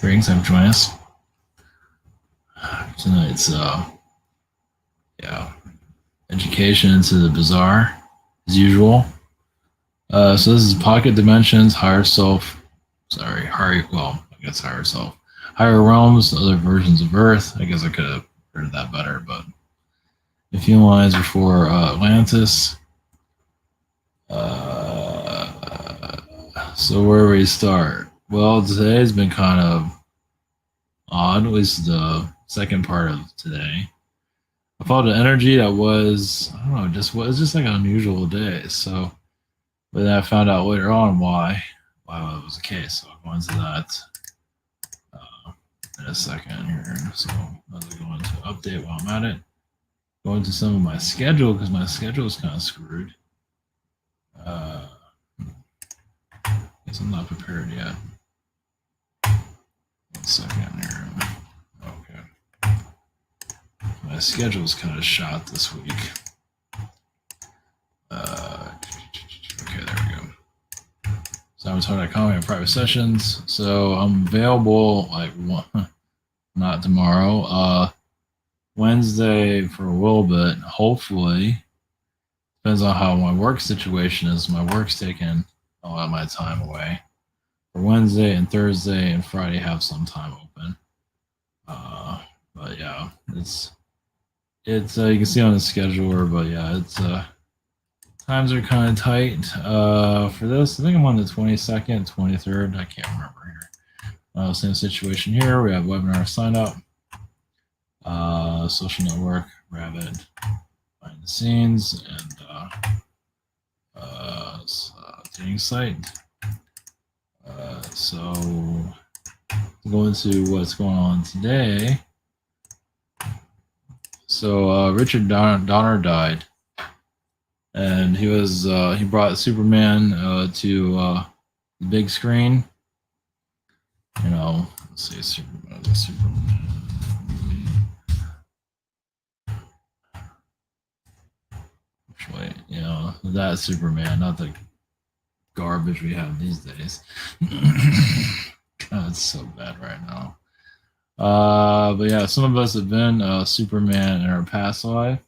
Thanks for joining us. Tonight's education into the bizarre as usual. So this is pocket dimensions, higher self. Sorry, higher. Well, I guess higher self, higher realms, other versions of Earth. I guess I could have heard that better, but a few lines before Atlantis. So where do we start? Well, today's been kind of odd, at least the second part of today. I felt the energy that was, I don't know, just like an unusual day. So, but then I found out later on why that was the case. So I'll go into that in a second here. So as I go into update while I'm at it, go into some of my schedule because my schedule is kind of screwed. Guess I'm not prepared yet. 1 second here. Okay. My schedule is kind of shot this week. Okay, there we go. So I'm talking about comedy private sessions. So I'm available like not tomorrow. Wednesday for a little bit, hopefully. Depends on how my work situation is. My work's taking a lot of my time away. For Wednesday and Thursday and Friday have some time open. But yeah, it's you can see on the scheduler, but yeah, it's times are kind of tight for this. I think I'm on the 22nd, 23rd. I can't remember here. Same situation here. We have webinar sign up, social network, Rabbit, behind the scenes, and dating site. So go into what's going on today. So Richard Donner died, and he brought Superman to the big screen. You know, let's see, Superman. Wait, you know, that Superman, not the garbage we have these days. God, it's so bad right now. But yeah, some of us have been Superman in our past life,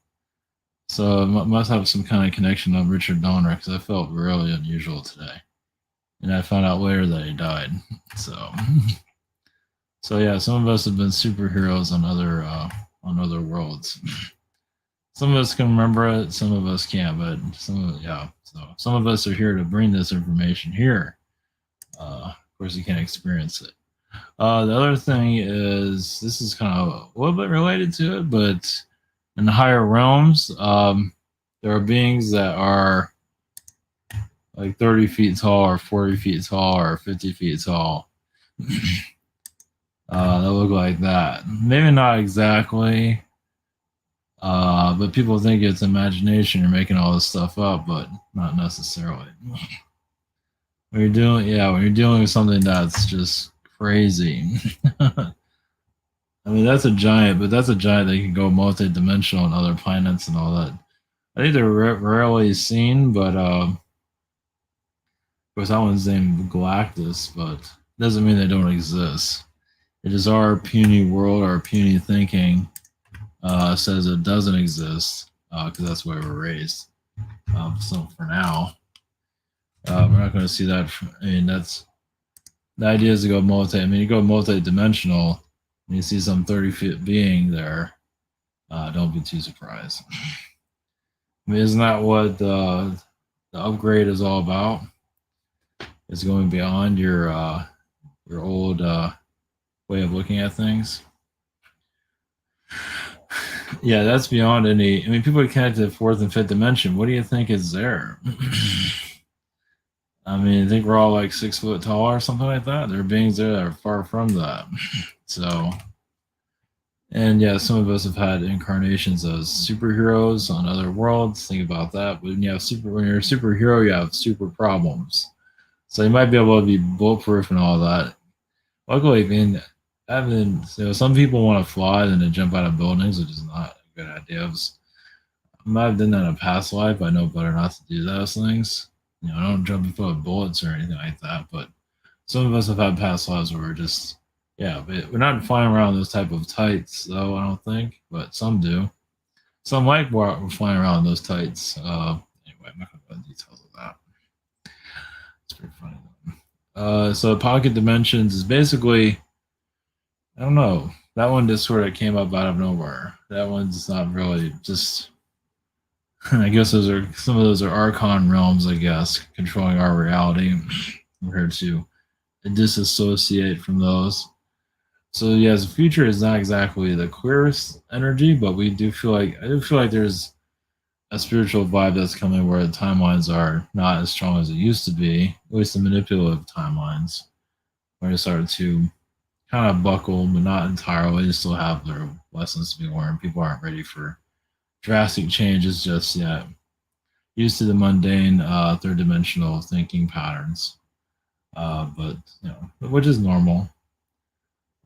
so it must have some kind of connection on Richard Donner because I felt really unusual today, and I found out later that he died. So yeah, some of us have been superheroes on other worlds. Some of us can remember it, some of us can't, but some of us are here to bring this information here. Of course, you can't experience it. The other thing is, this is kind of a little bit related to it, but in the higher realms, there are beings that are like 30 feet tall or 40 feet tall or 50 feet tall. That look like that. Maybe not exactly. But people think it's imagination. You're making all this stuff up, but not necessarily. When you're dealing with something that's just crazy. I mean, that's a giant, but that's a giant that can go multi-dimensional on other planets and all that. I think they're rarely seen, but of course that one's named Galactus, but it doesn't mean they don't exist. It is our puny world, our puny thinking. Says it doesn't exist because that's why we're raised. So for now, we're not going to see that. I mean, that's the idea is to go you go multi-dimensional, and you see some 30-foot being there. Don't be too surprised. I mean, isn't that what the upgrade is all about? It's going beyond your old way of looking at things. Yeah, that's beyond any. I mean, people are connected to the fourth and fifth dimension. What do you think is there? I mean, I think we're all like 6 foot tall or something like that. There are beings there that are far from that. So, and yeah, some of us have had incarnations as superheroes on other worlds. Think about that. When you're a superhero, you have super problems. So you might be able to be bulletproof and all that. Luckily, some people want to fly and then jump out of buildings, which is not a good idea. I might have done that in a past life. I know better not to do those things. You know, I don't jump in front of bullets or anything like that. But some of us have had past lives where we're just, Yeah, but we're not flying around those type of tights, though. I don't think, but some do. Some like flying around those tights. Anyway, I'm not going to go into details of that. It's pretty funny. So pocket dimensions is basically, I don't know. That one just sort of came up out of nowhere. That one's not really just. I guess those are some of those are archon realms. I guess controlling our reality. We're here to disassociate from those. So yeah, the future is not exactly the clearest energy, but we do feel like I do feel like there's a spiritual vibe that's coming where the timelines are not as strong as it used to be, at least the manipulative timelines, where they started to kind of buckle, but not entirely. They still have their lessons to be learned. People aren't ready for drastic changes just yet. Used to the mundane, third dimensional thinking patterns, but which is normal.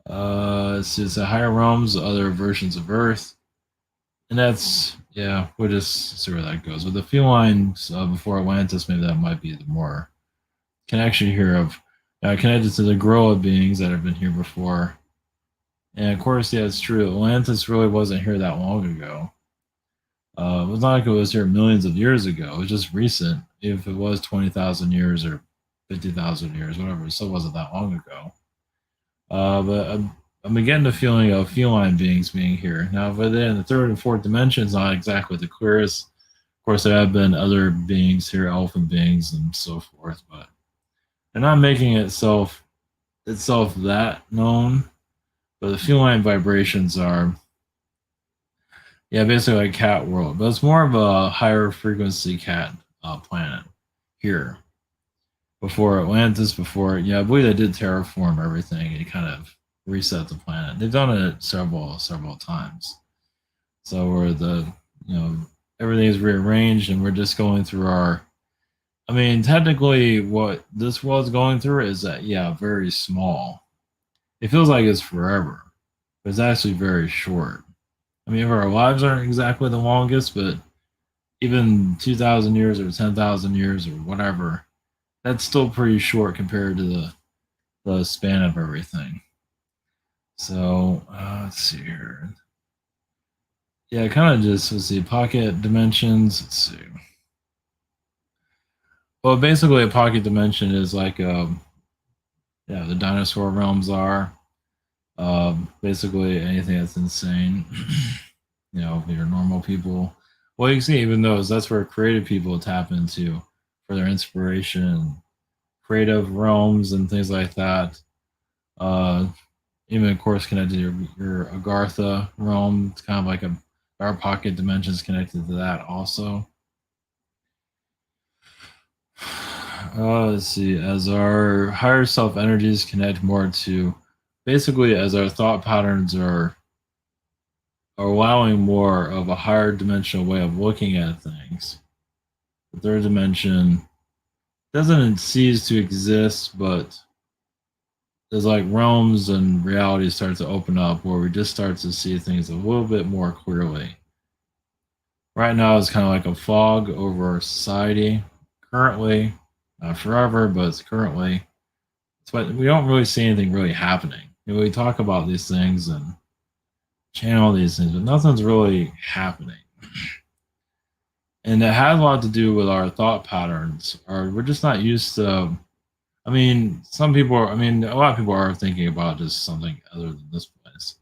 It's the higher realms, other versions of Earth, and that's yeah. We'll just see where that goes. With the felines before Atlantis, maybe that might be the more connection here of connected to the Groa beings that have been here before. And of course, yeah, it's true. Atlantis really wasn't here that long ago. It was not like it was here millions of years ago. It was just recent. If it was 20,000 years or 50,000 years, whatever, it still wasn't that long ago. But I'm getting the feeling of feline beings being here. Now, within the third and fourth dimensions, not exactly the clearest. Of course, there have been other beings here, elfin beings and so forth, but they're not making itself that known. But the feline vibrations are, yeah, basically like cat world. But it's more of a higher frequency cat planet here. Before Atlantis, I believe they did terraform everything and kind of reset the planet. They've done it several times. So where everything is rearranged and we're just going through our. I mean, technically, what this world's going through is that very small. It feels like it's forever, but it's actually very short. I mean, our lives aren't exactly the longest, but even 2,000 years or 10,000 years or whatever, that's still pretty short compared to the span of everything. So let's see here. Yeah, kind of just let's see pocket dimensions. Let's see. Well, basically, a pocket dimension is like the dinosaur realms are. Basically, anything that's insane. Your normal people. Well, you can see even those. That's where creative people tap into for their inspiration, creative realms, and things like that. Uh, Even of course connected to your Agartha realm. It's kind of like our pocket dimensions connected to that also. Let's see. As our higher self energies connect more to, basically, as our thought patterns are allowing more of a higher dimensional way of looking at things. The third dimension doesn't cease to exist, but there's like realms and realities start to open up where we just start to see things a little bit more clearly. Right now, it's kind of like a fog over our society. Currently, not forever, but it's currently. But we don't really see anything really happening. We talk about these things and channel these things, but nothing's really happening. And it has a lot to do with our thought patterns. Or we're just not used to. I mean, a lot of people are thinking about just something other than this place.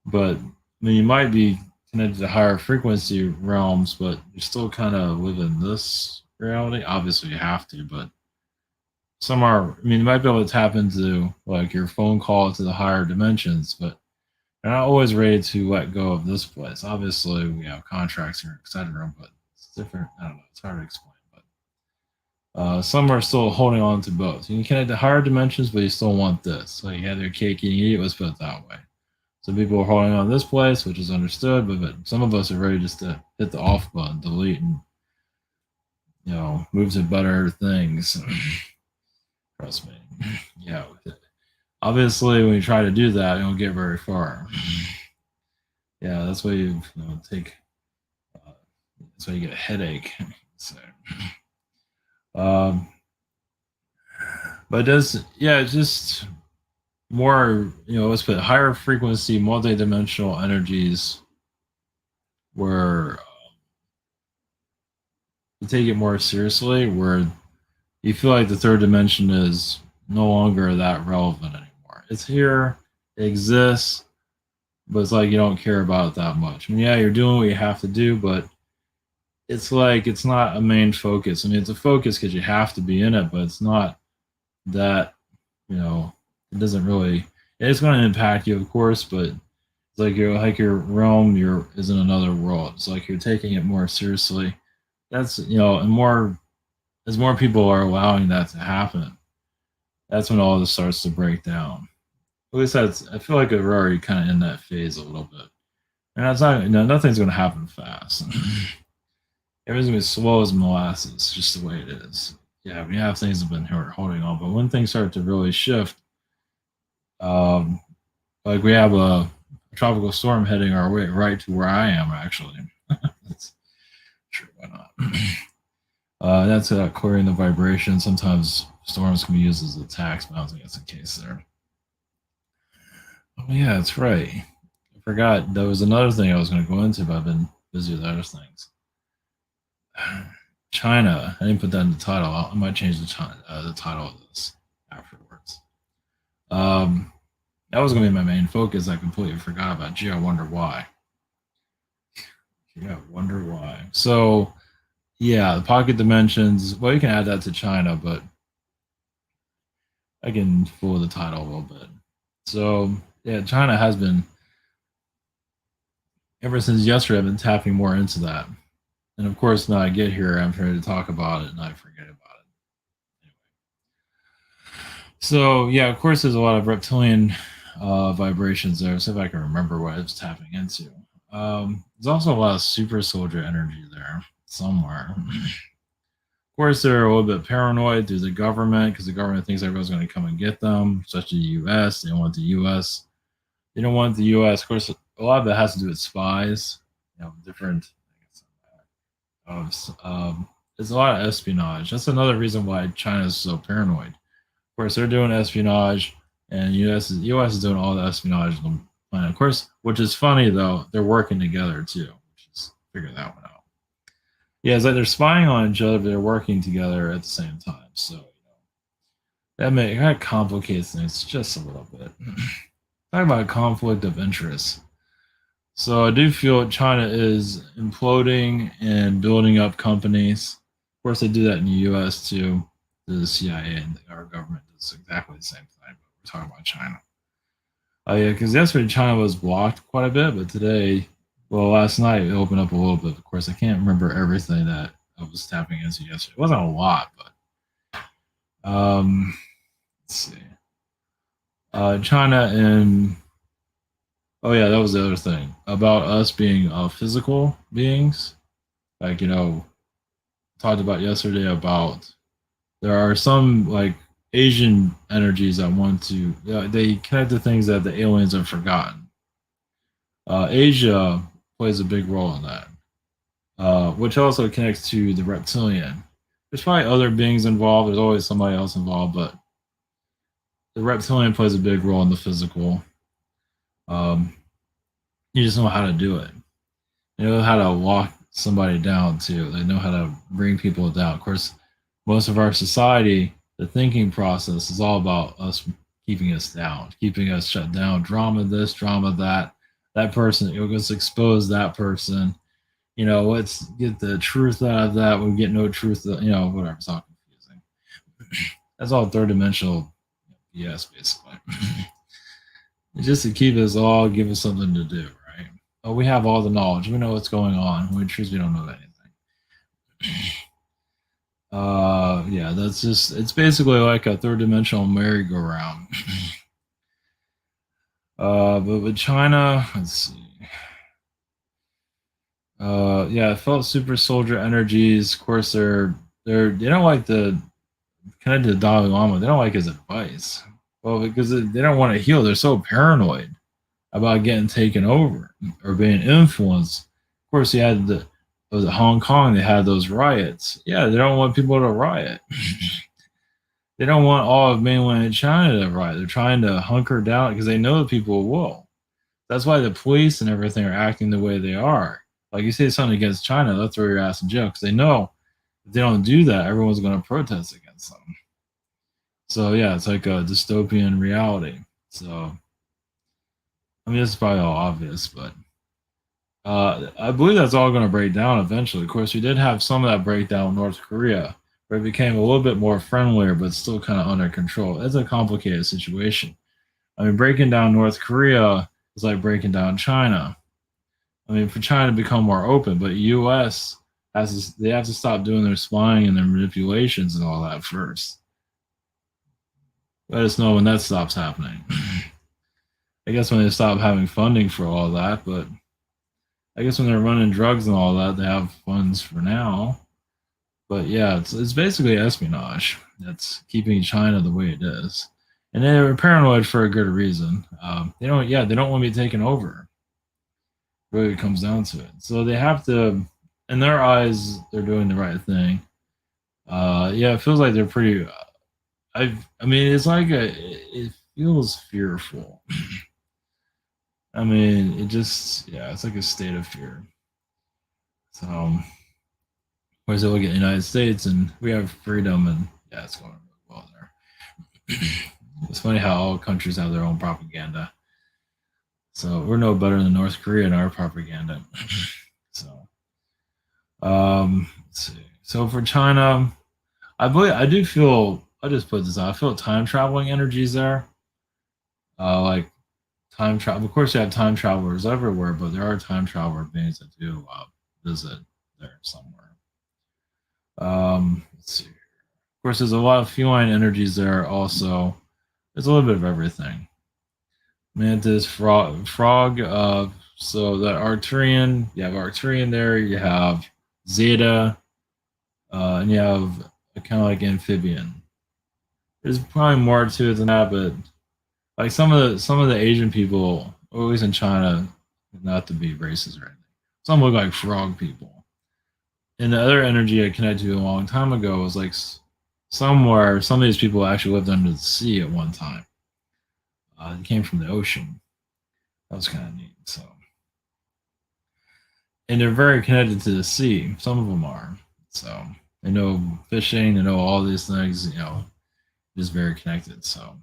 But you might be connected to higher frequency realms, but you still kind of live in this reality. Obviously, you have to, but some are. You might be able to tap into like your phone call to the higher dimensions, but you're not always ready to let go of this place. Obviously, we have contracts here, etc. But it's different. I don't know. It's hard to explain. But some are still holding on to both. You can connect to higher dimensions, but you still want this. So you have your cake and eat it. Let's put it that way. Some people are holding on to this place, which is understood, but some of us are ready just to hit the off button, delete, and move to better things. Trust me. Yeah. Obviously, when you try to do that, you don't get very far. Yeah, that's why you take. That's why you get a headache. So, but it does. Yeah, it just more, let's put higher frequency, multi-dimensional energies where you take it more seriously, where you feel like the third dimension is no longer that relevant anymore. It's here, it exists, but it's like you don't care about it that much. I mean, yeah, you're doing what you have to do, but it's like it's not a main focus. I mean, it's a focus because you have to be in it, but it's not that, it doesn't really. It's going to impact you, of course, but it's like your realm, your is in another world. It's like you're taking it more seriously. That's and more as more people are allowing that to happen, that's when all this starts to break down. At least that's I feel like we're already kind of in that phase a little bit. And that's not nothing's gonna happen fast. Everything's gonna be slow as molasses, just the way it is. Yeah, we have things that have been holding on, but when things start to really shift, um, like we have a tropical storm heading our way right to where I am actually. That's sure why not. That's clearing the vibration. Sometimes storms can be used as attacks, but I don't think that's the case there. Oh yeah, that's right. I forgot there was another thing I was going to go into, but I've been busy with other things. China. I didn't put that in the title. I might change the title of this afterwards. Um, that was going to be my main focus. I completely forgot about. Gee, I wonder why. Yeah, wonder why. So yeah, the pocket dimensions. Well, you can add that to China, but I can fool the title a little bit. So yeah, China has been ever since yesterday. I've been tapping more into that, and of course, now I get here, I'm trying to talk about it, and I forget about it. Anyway. So yeah, of course, there's a lot of reptilian vibrations there. So if I can remember what I was tapping into, there's also a lot of super soldier energy there somewhere. Of course, they're a little bit paranoid through the government because the government thinks everyone's going to come and get them, especially the U.S. They don't want the U.S. They don't want the U.S. Of course, a lot of it has to do with spies. Different. There's a lot of espionage. That's another reason why China is so paranoid. Of course, they're doing espionage, and U.S. is doing all the espionage on the planet. Of course, which is funny though, they're working together too. Which is figure that one out. Yeah, it's like they're spying on each other, but they're working together at the same time. So that kind of complicates things just a little bit. Talk about a conflict of interest. So I do feel China is imploding and building up companies. Of course, they do that in the U.S. too. The CIA and our government does exactly the same thing. But we're talking about China. Oh yeah, because yesterday China was blocked quite a bit, but today, well, last night it opened up a little bit. Of course, I can't remember everything that I was tapping into yesterday. It wasn't a lot, but let's see. China and oh yeah, that was the other thing about us being physical beings. Like talked about yesterday about there are some like Asian energies that want to they connect to things that the aliens have forgotten. Asia plays a big role in that, which also connects to the reptilian. There's probably other beings involved. There's always somebody else involved, but the reptilian plays a big role in the physical. Um, you just know how to do it. They know how to walk somebody down too. They know how to bring people down. Of course, most of our society, the thinking process is all about us keeping us down, keeping us shut down. Drama this, drama that. That person, let's expose that person. Let's get the truth out of that. We get no truth. Whatever. It's all confusing. That's all third dimensional BS, basically. Just to keep us all, give us something to do, right? Oh, we have all the knowledge. We know what's going on. When in truth, we don't know anything. Yeah, that's just, it's basically like a third dimensional merry-go-round. But with China, let's see. Yeah, I felt super soldier energies. Of course, they don't like the connected to Dalai Lama. They don't like his advice. Well, because they don't want to heal. They're so paranoid about getting taken over or being influenced. Of course, you had was it Hong Kong? They had those riots. Yeah, they don't want people to riot. They don't want all of mainland China to riot. They're trying to hunker down because they know that people will. That's why the police and everything are acting the way they are. Like you say something against China, they'll throw your ass in jail because they know if they don't do that, everyone's going to protest against them. So yeah, it's like a dystopian reality. So I mean, it's probably all obvious, but I believe that's all going to break down eventually. Of course, we did have some of that breakdown in North Korea, where it became a little bit more friendlier, but still kind of under control. It's a complicated situation. I mean, breaking down North Korea is like breaking down China. I mean, for China to become more open, but U.S. They have to stop doing their spying and their manipulations and all that first. Let us know when that stops happening. I guess when they stop having funding for all that, but I guess when they're running drugs and all that, they have funds for now. But yeah, it's basically espionage that's keeping China the way it is, and they're paranoid for a good reason. They don't want to be taken over. Really, it comes down to it. So they have to, in their eyes, they're doing the right thing. Yeah, it feels like they're pretty. I mean, it feels fearful. I mean, yeah, it's like a state of fear. So, whereas they look at the United States and we have freedom, and yeah, it's going really well there. It's funny how all countries have their own propaganda. So we're no better than North Korea in our propaganda. So, let's see. So for China, I do feel. I just put this out. I feel time traveling energies there. Like time travel. Of course, you have time travelers everywhere, but there are time traveler beings that do visit there somewhere. Let's see. Of course, there's a lot of feline energies there. Also, there's a little bit of everything. Mantis, frog. So that Arcturian, you have Arcturian there. You have Zeta, and you have kind of like amphibian. There's probably more to it than that, but like some of the Asian people, always in China, not to be racist or anything. Some look like frog people. And the other energy I connected to a long time ago was like somewhere some of these people actually lived under the sea at one time. It came from the ocean. That was kind of neat. So, and they're very connected to the sea. Some of them are. So they know fishing. They know all these things. Just very connected. So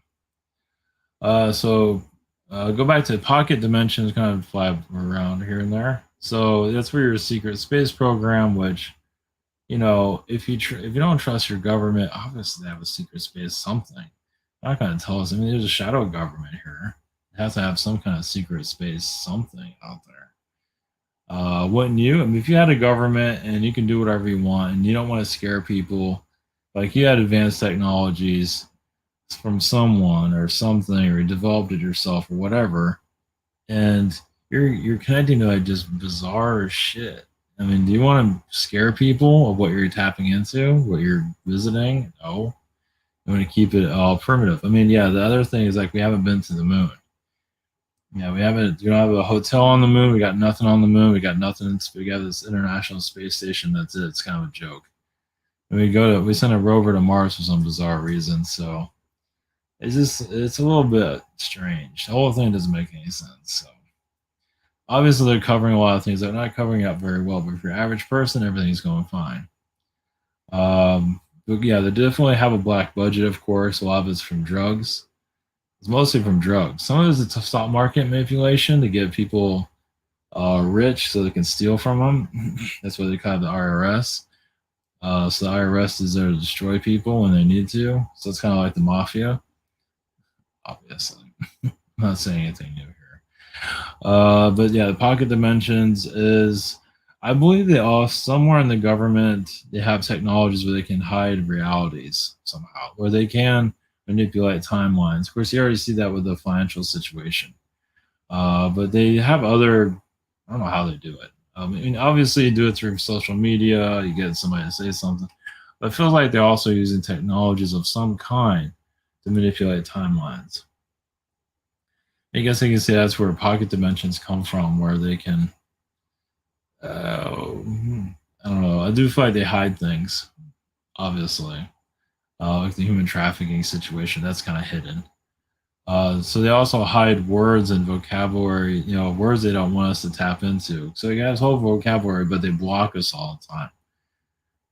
go back to pocket dimensions, kind of fly around here and there. So that's where your secret space program, which if you don't trust your government, obviously they have a secret space something. They're not going to tell us. I mean, there's a shadow government here. It has to have some kind of secret space something out there. Wouldn't you? I mean, if you had a government and you can do whatever you want and you don't want to scare people, like you had advanced technologies from someone or something, or you developed it yourself or whatever, and you're connecting to like just bizarre shit. I mean, do you want to scare people of what you're tapping into, what you're visiting? No. You want to keep it all primitive. I mean, yeah, the other thing is like we haven't been to the moon. Yeah, we haven't. You don't have a hotel on the moon. We got nothing on the moon. We got nothing. We got this international space station. That's it. It's kind of a joke. And we sent a rover to Mars for some bizarre reason. So it's a little bit strange. The whole thing doesn't make any sense. So obviously they're covering a lot of things. They're not covering up very well, but for your average person, everything's going fine. But yeah, they definitely have a black budget, of course. A lot of it's from drugs. It's mostly from drugs. Some of it's a stock market manipulation to get people rich so they can steal from them. That's why they call it the IRS. So the IRS is there to destroy people when they need to. So it's kind of like the mafia, obviously. I'm not saying anything new here. But yeah, the pocket dimensions is, I believe they all, somewhere in the government, they have technologies where they can hide realities somehow, where they can manipulate timelines. Of course, you already see that with the financial situation. But they have other, I don't know how they do it. I mean, obviously, you do it through social media, you get somebody to say something, but it feels like they're also using technologies of some kind to manipulate timelines. I guess I can say that's where pocket dimensions come from, where they can, I don't know. I do feel like they hide things, obviously. like the human trafficking situation. That's kind of hidden. So they also hide words and vocabulary, words they don't want us to tap into. So they got this whole vocabulary, but they block us all the time.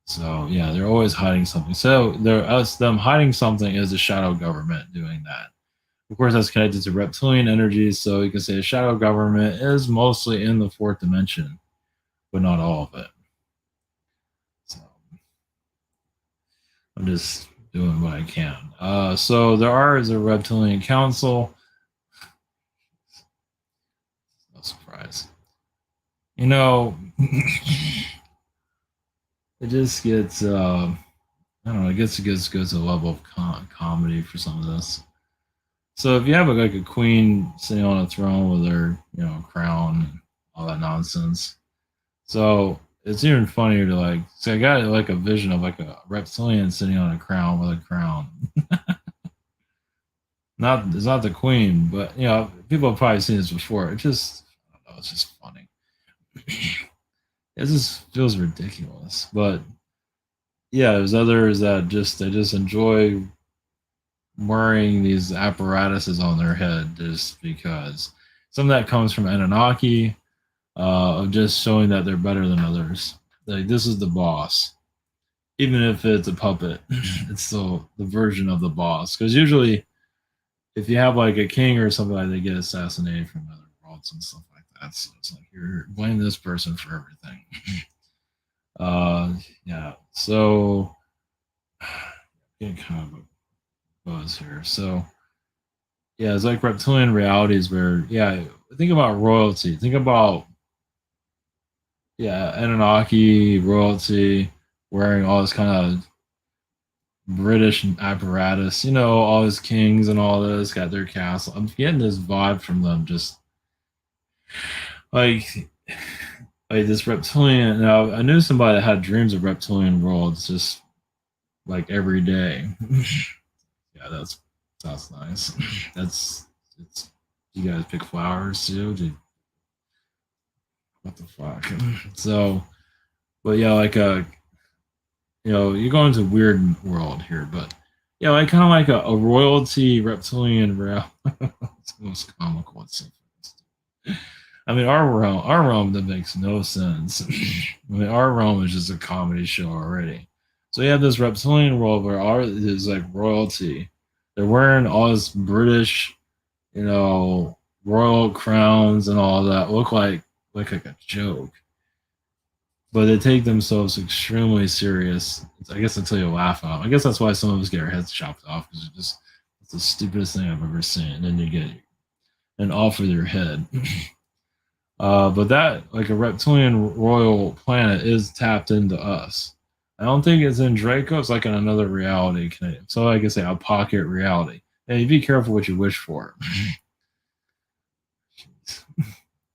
So yeah, they're always hiding something. So them hiding something is the shadow government doing that. Of course, that's connected to reptilian energies. So you can say the shadow government is mostly in the fourth dimension, but not all of it. So I'm just doing what I can. So there is a reptilian council. No surprise. It just gets I don't know. I guess it goes to a level of comedy for some of this. So if you have like a queen sitting on a throne with her, crown, and all that nonsense. So it's even funnier to like. So I got like a vision of like a reptilian sitting on a crown with a crown. It's not the queen, but people have probably seen this before. It just, I don't know, it's just funny. It just feels ridiculous, but yeah, there's others that they just enjoy wearing these apparatuses on their head just because. Some of that comes from Anunnaki, of just showing that they're better than others. Like this is the boss, even if it's a puppet, it's still the version of the boss. Because usually, if you have like a king or something like, they get assassinated from other worlds and stuff like that. So it's like you're blame this person for everything. Yeah. So getting kind of a buzz here. So yeah, it's like reptilian realities where think about royalty. Think about Anunnaki royalty wearing all this kind of British apparatus, all his kings and all this got their castle. I'm getting this vibe from them, just like this reptilian. Now I knew somebody that had dreams of reptilian worlds just like every day. Yeah, that's nice. It's you guys pick flowers too? What the fuck? So, but yeah, like you're going to a weird world here, but yeah, like kind of like a royalty reptilian realm. It's the most comical. It's so I mean, our realm that makes no sense. I mean, our realm is just a comedy show already. So you have this reptilian world where ours is like royalty. They're wearing all this British, royal crowns and all that. Look like a joke, but they take themselves extremely serious. I guess until you laugh at them. I guess that's why some of us get our heads chopped off because it's the stupidest thing I've ever seen. And then you get an off with your head. But that like a reptilian royal planet is tapped into us. I don't think it's in Draco. It's like in another reality. So I guess a pocket reality. And you be careful what you wish for.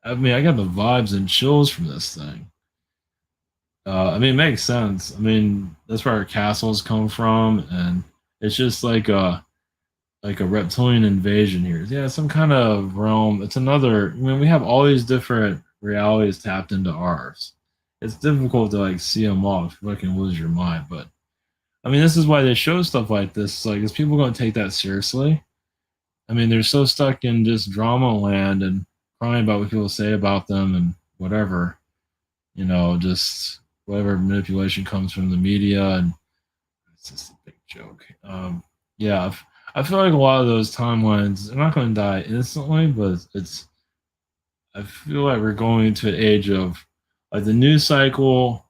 I mean, I got the vibes and chills from this thing. I mean, it makes sense. I mean, that's where our castles come from, and it's just like a reptilian invasion here. Yeah, some kind of realm. It's another. I mean, we have all these different realities tapped into ours. It's difficult to like see them all if you fucking lose your mind. But I mean, this is why they show stuff like this. Like, is people going to take that seriously? I mean, they're so stuck in just drama land and crying about what people say about them and whatever. Just whatever manipulation comes from the media, and it's just a big joke. Yeah, I feel like a lot of those timelines are not going to die instantly, but I feel like we're going into an age of like the news cycle.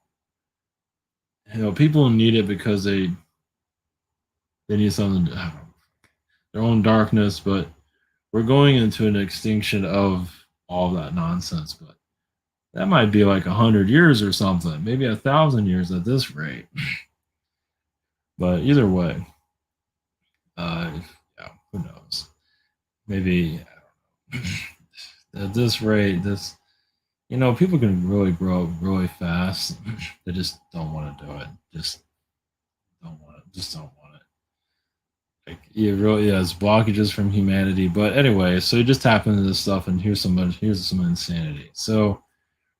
People need it because they need something. I don't know, their own darkness, but we're going into an extinction of all that nonsense. But that might be like 100 years or something, maybe 1,000 years at this rate. But either way, yeah, who knows? Maybe at this rate, people can really grow up really fast. They just don't want to do it. Just don't want it. Just don't want it. Like, it's blockages from humanity. But anyway, so you just tap into this stuff, and here's some insanity. So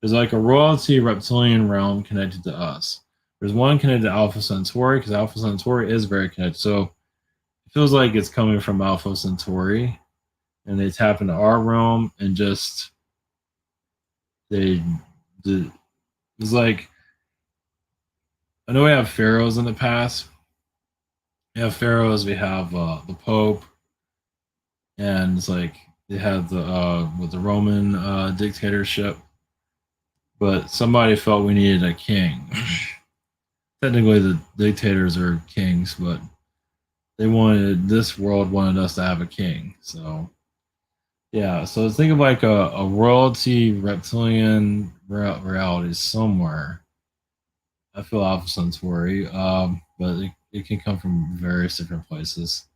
there's like a royalty reptilian realm connected to us. There's one connected to Alpha Centauri because Alpha Centauri is very connected. So it feels like it's coming from Alpha Centauri, and they tap into our realm and just they. It's like I know we have pharaohs in the past. We have pharaohs. We have the Pope, and it's like they had the with the Roman dictatorship. But somebody felt we needed a king. Technically, the dictators are kings, but they wanted this world wanted us to have a king. So yeah, so think of like a royalty reptilian reality somewhere. I feel Alpha Centauri, but it can come from various different places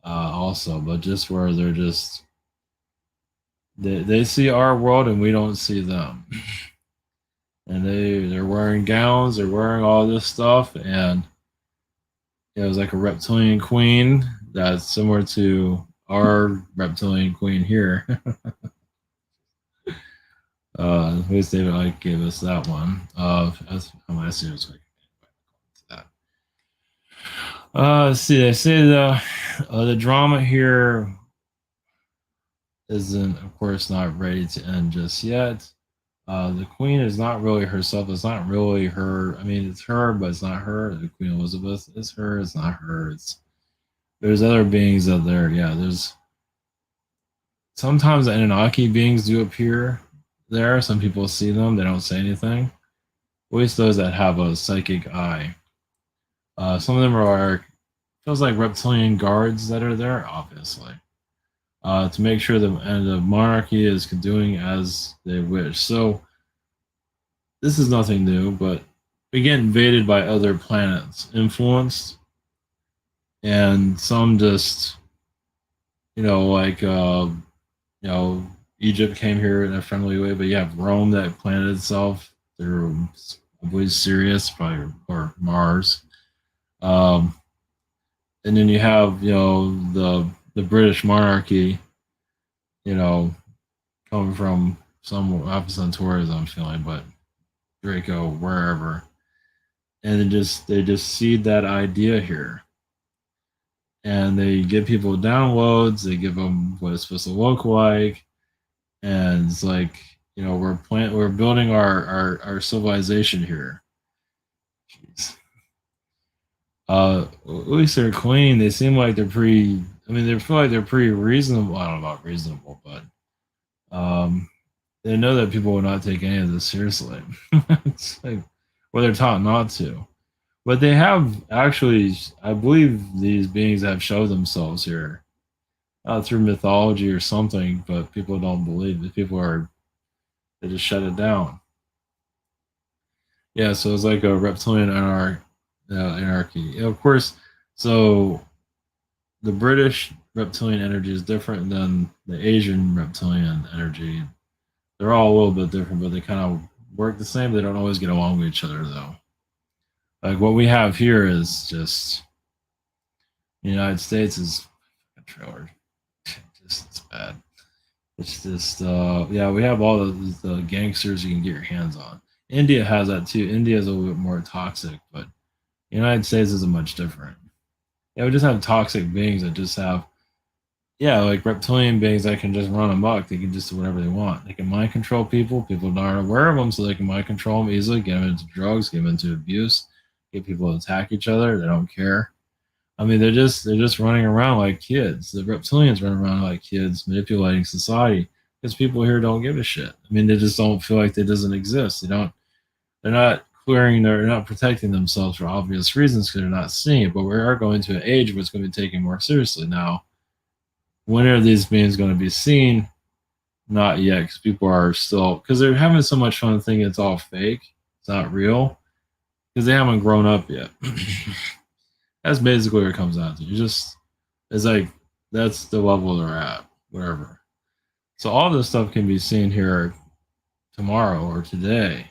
also. But just where they're just they see our world and we don't see them, and they're wearing gowns, they're wearing all this stuff, and it was like a reptilian queen that's similar to our reptilian queen here. At least David Icke gave us that one. As I see, it was like that. Let's see. They say the drama here isn't, of course, not ready to end just yet. The queen is not really herself. It's not really her. I mean, it's her, but it's not her. The Queen Elizabeth is her. It's not her. There's other beings out there. Yeah, there's sometimes the Anunnaki beings do appear there. Some people see them. They don't say anything. At least those that have a psychic eye. Some of them are feels like reptilian guards that are there, obviously, to make sure the monarchy is doing as they wish. So this is nothing new, but we get invaded by other planets, influenced, and some just, like Egypt came here in a friendly way, but you have Rome that planted itself through, I believe, Sirius, probably, or Mars. And then you have, the British monarchy, coming from some Alpha Centauri, I'm feeling, but Draco, wherever, and they just seed that idea here, and they give people downloads. They give them what it's supposed to look like, and it's like, we're building our civilization here. Jeez. At least they're clean. They seem like they're pretty. I mean, they feel like they're pretty reasonable. I don't know about reasonable, but they know that people will not take any of this seriously. It's like, well, they're taught not to. But they have actually, I believe these beings have showed themselves here through mythology or something, but people don't believe it. They just shut it down. Yeah, so it's like a reptilian anarchy. Of course, so the British reptilian energy is different than the Asian reptilian energy. They're all a little bit different, but they kind of work the same. They don't always get along with each other, though. Like what we have here is just the United States is a trailer. Just it's bad. It's just yeah, we have all the gangsters you can get your hands on. India has that too. India is a little bit more toxic, but the United States isn't much different. Yeah, we just have toxic beings that just have, yeah, like reptilian beings that can just run amok. They can just do whatever they want. They can mind control people. People aren't aware of them, so they can mind control them easily, get them into drugs, get them into abuse, get people to attack each other. They don't care. I mean, they're just running around like kids. The reptilians run around like kids, manipulating society because people here don't give a shit. I mean, they just don't feel like it doesn't exist. They don't. They're not clearing. They're not protecting themselves for obvious reasons because they're not seeing it. But we are going to an age where it's going to be taken more seriously now. When are these beings going to be seen? Not yet, because people are still, because they're having so much fun thinking it's all fake, it's not real, because they haven't grown up yet. That's basically what it comes down to. It's like that's the level they're at, whatever. So all this stuff can be seen here tomorrow or today,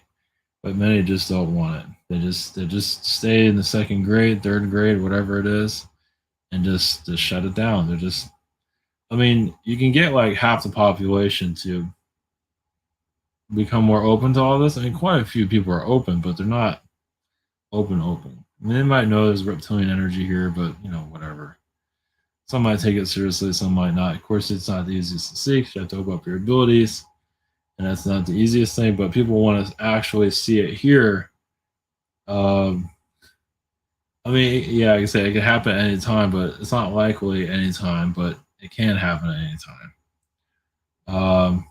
but many just don't want it. They just stay in the second grade, third grade, whatever it is, and just shut it down. They're just, I mean, you can get like half the population to become more open to all this. I mean, quite a few people are open, but they're not open. I mean, they might know there's reptilian energy here, but whatever. Some might take it seriously, some might not. Of course, it's not the easiest to seek. You have to open up your abilities, and that's not the easiest thing. But people want to actually see it here. Um, I mean, yeah, like I say, it can happen at any time, but it's not likely any time. But it can happen at any time.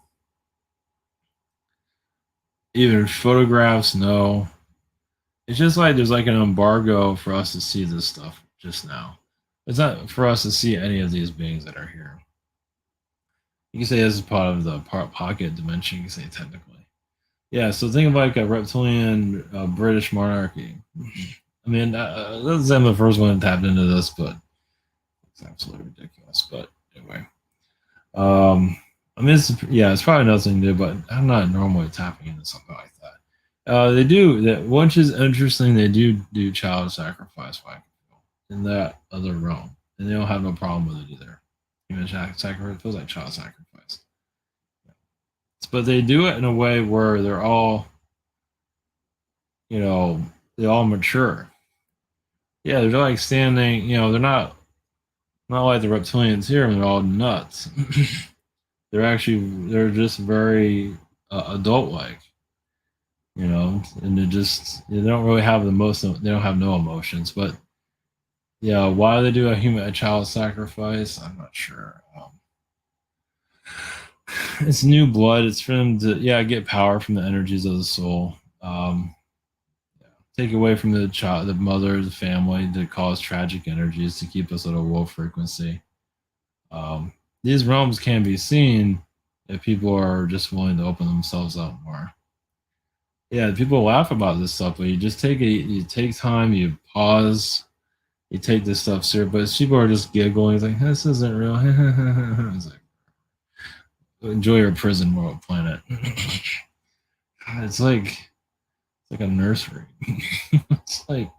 Even photographs, no. It's just like there's like an embargo for us to see this stuff just now. It's not for us to see any of these beings that are here. You can say this is part of the pocket dimension. You can say technically, yeah. So think of like a reptilian British monarchy. I mean, I'm the first one tapped into this, but it's absolutely ridiculous. But anyway, I mean, it's probably nothing new, but I'm not normally tapping into something like that. They do that, which is interesting. They do child sacrifice in that other realm, and they don't have no problem with it either. Even sacrifice feels like child sacrifice, but they do it in a way where they're all, they all mature. Yeah, they're like standing. They're not like the reptilians here. They're all nuts. they're just very adult like. And they don't really have they don't have no emotions, but yeah, why they do a child sacrifice, I'm not sure. It's new blood. It's for them to get power from the energies of the soul. Take away from the child, the mother, the family, to cause tragic energies to keep us at a low frequency. These realms can be seen if people are just willing to open themselves up more. Yeah, people laugh about this stuff, but you take time, you pause, you take this stuff serious. But people are just giggling, it's like, this isn't real. It's like, enjoy your prison world planet. It's like a nursery. It's like,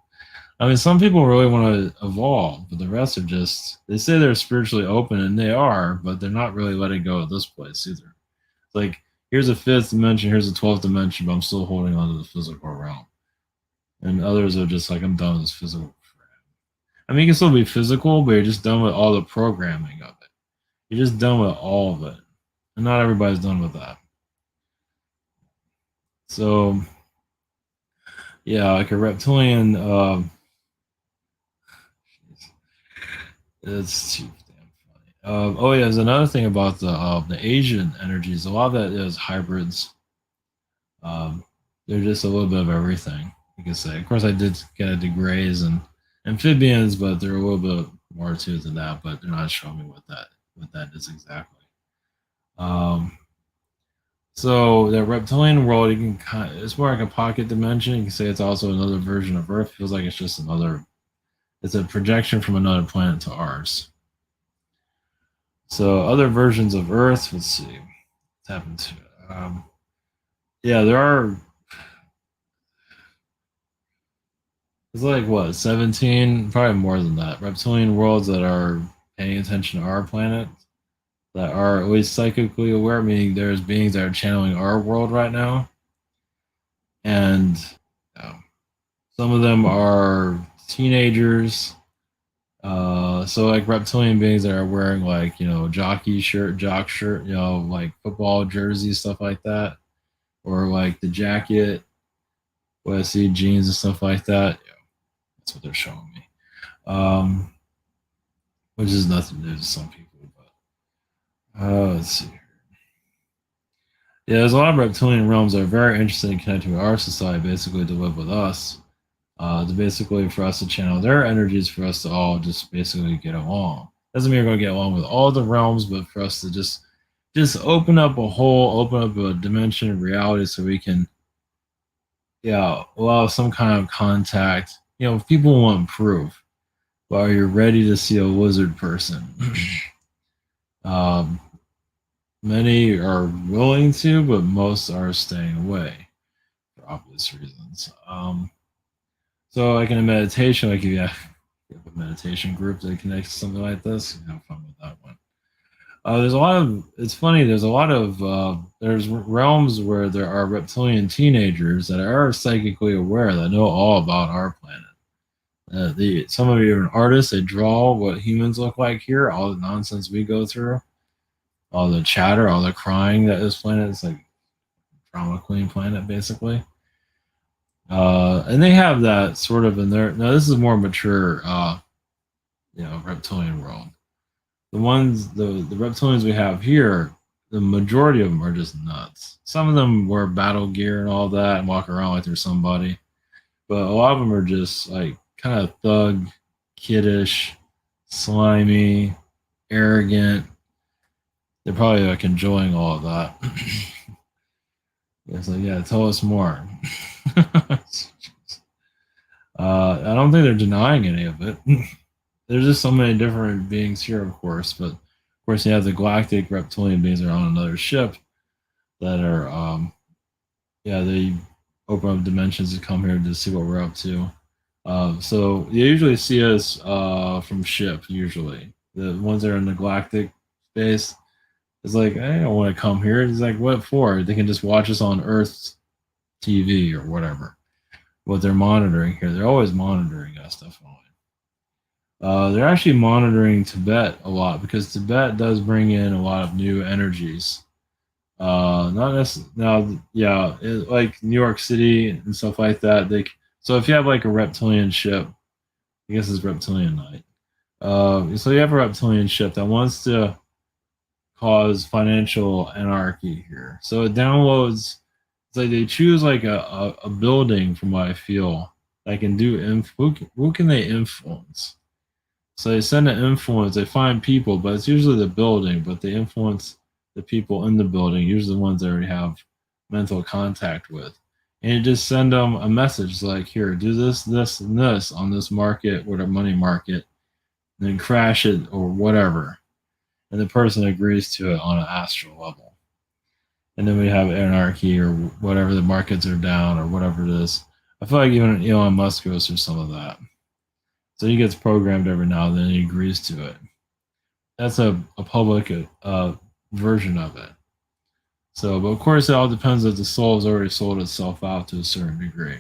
I mean, some people really want to evolve, but the rest are they say they're spiritually open, and they are, but they're not really letting go of this place either. It's like, here's a fifth dimension, here's a 12th dimension, but I'm still holding on to the physical realm. And others are just like, I'm done with this physical. I mean, you can still be physical, but you're just done with all the programming of it. You're just done with all of it. And not everybody's done with that. So, yeah, like a reptilian, it's too damn funny. Oh, yeah, there's another thing about the Asian energies. A lot of that is hybrids. They're just a little bit of everything, you can say. Of course, I did get into grays and amphibians, but they're a little bit more to it than that, but they're not showing me what that is exactly. So the reptilian world, you can it's more like a pocket dimension. You can say it's also another version of Earth. It feels like it's just it's a projection from another planet to ours. So other versions of Earth, let's see, what's happened to it. Yeah, there are. It's like what, 17, probably more than that, reptilian worlds that are paying attention to our planet, that are at least psychically aware, meaning there's beings that are channeling our world right now. And some of them are teenagers. So like reptilian beings that are wearing like, jock shirt, like football jersey, stuff like that. Or like the jacket, what I see, jeans and stuff like that. Yeah, that's what they're showing me. Which is nothing new to some people, but let's see. Yeah, there's a lot of reptilian realms that are very interested in connecting with our society, basically to live with us, to basically for us to channel their energies, for us to all just basically get along. Doesn't mean we're going to get along with all the realms, but for us to just open up open up a dimension of reality, so we can, allow some kind of contact. If people want proof, but are you ready to see a lizard person? um, Many are willing to, but most are staying away for obvious reasons. So, like in a meditation, like if you have a meditation group that connects to something like this, you have fun with that one. There's a lot of. It's funny. There's a lot of. There's realms where there are reptilian teenagers that are psychically aware that know all about our planet. Some of you are artists. They draw what humans look like here. All the nonsense we go through, all the chatter, all the crying that this planet is like drama queen planet basically. And they have that sort of in there. Now this is more mature, reptilian world. The reptilians we have here, the majority of them are just nuts. Some of them wear battle gear and all that and walk around like they're somebody, but a lot of them are just like kind of thug, kiddish, slimy, arrogant. They're probably like enjoying all of that. It's like, yeah, tell us more. I don't think they're denying any of it. There's just so many different beings here, of course, but of course you have the galactic reptilian beings that are on another ship that are, they open up dimensions to come here to see what we're up to. So you usually see us from ship. Usually, the ones that are in the galactic space, it's like I don't want to come here. It's like what for? They can just watch us on Earth's TV or whatever. What they're monitoring here, they're always monitoring us, definitely. They're actually monitoring Tibet a lot because Tibet does bring in a lot of new energies. Not necessarily now, yeah, like New York City and stuff like that. So if you have like a reptilian ship, I guess it's reptilian night. So you have a reptilian ship that wants to cause financial anarchy here. So it downloads. It's like they choose like a building from what I feel that can do who can they influence? So they send an influence. They find people, but it's usually the building. But they influence the people in the building, usually the ones they already have mental contact with, and you just send them a message like, "Here, do this, this, and this on this market, or the money market, and then crash it or whatever." And the person agrees to it on an astral level. And then we have anarchy or whatever, the markets are down or whatever it is. I feel like even Elon Musk goes through some of that. So he gets programmed every now and then. He agrees to it. That's a public version of it. So, but of course, it all depends if the soul has already sold itself out to a certain degree.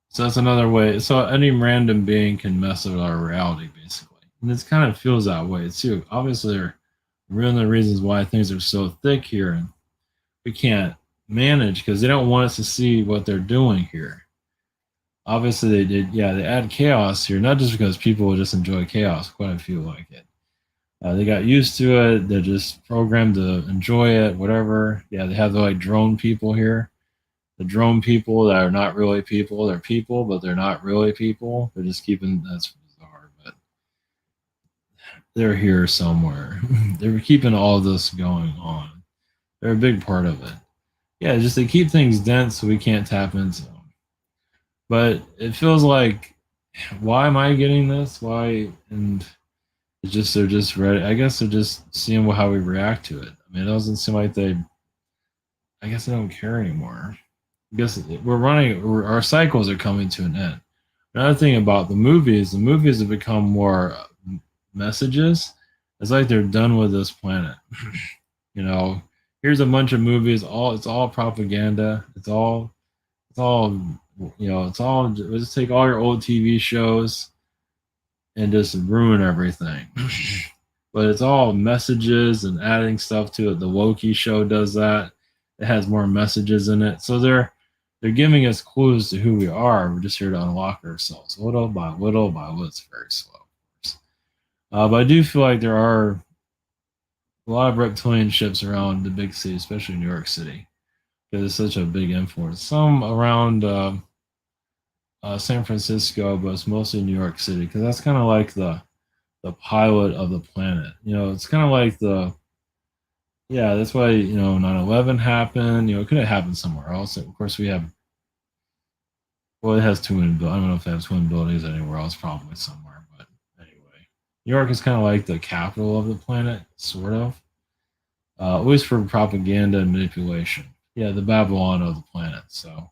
So that's another way. So any random being can mess with our reality, basically, and it kind of feels that way too. Obviously, they're one of the reasons why things are so thick here, and we can't manage because they don't want us to see what they're doing here. Obviously, they did. Yeah, they add chaos here, not just because people will just enjoy chaos. Quite a few like it. They got used to it. They're just programmed to enjoy it, whatever. Yeah, they have the like drone people here. The drone people that are not really people. They're people, but they're not really people. They're just keeping that's bizarre, but they're here somewhere. They're keeping all this going on. They're a big part of it. Yeah, just they keep things dense so we can't tap into them. But it feels like, why am I getting this? Why? And it's just they're just ready. I guess they're just seeing how we react to it. I mean, it doesn't seem like they. I guess they don't care anymore. I guess we're running. Our cycles are coming to an end. Another thing about the movies have become more messages. It's like they're done with this planet. You know, here's a bunch of movies. It's all propaganda. It's all it's all. Just take all your old TV shows and just ruin everything. But it's all messages and adding stuff to it. The Loki show does that. It has more messages in it. So they're giving us clues to who we are. We're just here to unlock ourselves little by little by little. It's very slow, of course. But I do feel like there are a lot of reptilian ships around the big city, especially New York City, because it's such a big influence. Some around San Francisco, but it's mostly New York City because that's kind of like the pilot of the planet. It's kind of like yeah, that's why 9/11 happened. It could have happened somewhere else. Of course, we have. Well, it has twin. I don't know if they have twin buildings anywhere else. Probably somewhere, but anyway, New York is kind of like the capital of the planet, sort of. At least for propaganda and manipulation. Yeah, the Babylon of the planet. So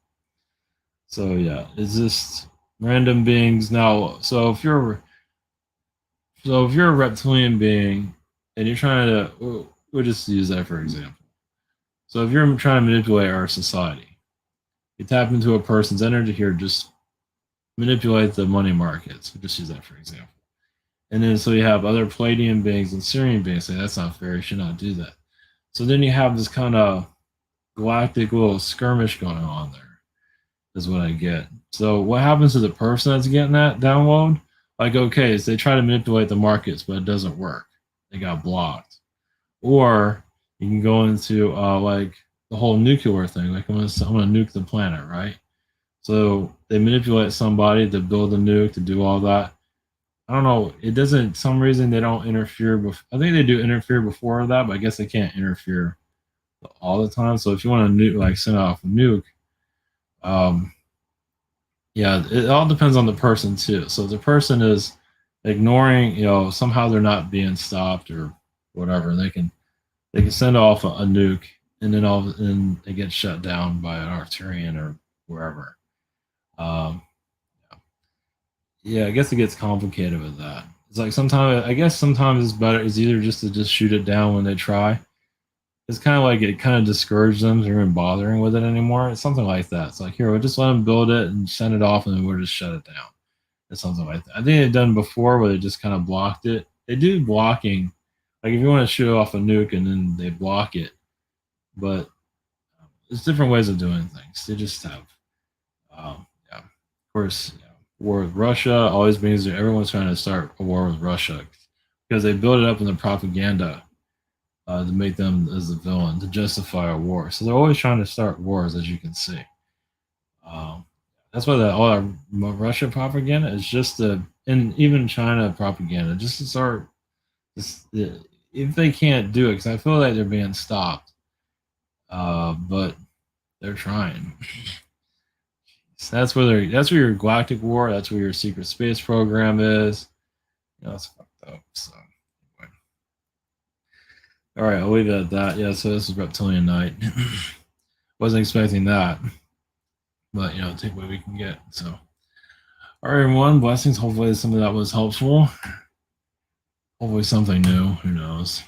yeah, it's just random beings now. So if you're a reptilian being and you're trying to, we'll just use that for example. So if you're trying to manipulate our society, you tap into a person's energy here, just manipulate the money markets. We'll just use that for example. And then so you have other Palladian beings and Syrian beings say that's not fair, you should not do that. So then you have this kind of galactic little skirmish going on there, is what I get. So what happens to the person that's getting that download? Like, okay, so they try to manipulate the markets, but it doesn't work. They got blocked. Or you can go into like the whole nuclear thing. Like, I'm gonna nuke the planet, right? So they manipulate somebody to build a nuke to do all that. I don't know. It doesn't. Some reason they don't interfere. I think they do interfere before that, but I guess they can't interfere all the time. So if you want to nuke, like send off a nuke, um, yeah, it all depends on the person too. So if the person is ignoring, somehow they're not being stopped or whatever, they can send off a nuke, and then and they get shut down by an Arcturian or wherever. Um, yeah, I guess it gets complicated with that. It's like sometimes it's better. It's either just to just shoot it down when they try. It's kind of like it kind of discourages them from even bothering with it anymore. It's something like that. It's like, here, we'll just let them build it and send it off, and then we'll just shut it down. It's something like that. I think they've done before where they just kind of blocked it. They do blocking, like if you want to shoot off a nuke and then they block it, but there's different ways of doing things. They just have, yeah, of course, war with Russia always means that everyone's trying to start a war with Russia because they build it up in the propaganda to make them as the villain to justify a war. So they're always trying to start wars, as you can see. Um, that's why all that Russia propaganda is just and even China propaganda, just to start. If they can't do it, because I feel like they're being stopped, but they're trying. So that's where your galactic war, that's where your secret space program is. It's fucked up. So anyway. All right, I'll leave it at that. Yeah, so this is Reptilian Night. Wasn't expecting that, but take what we can get. So, all right, everyone, blessings. Hopefully, some of that was helpful. Hopefully, something new. Who knows?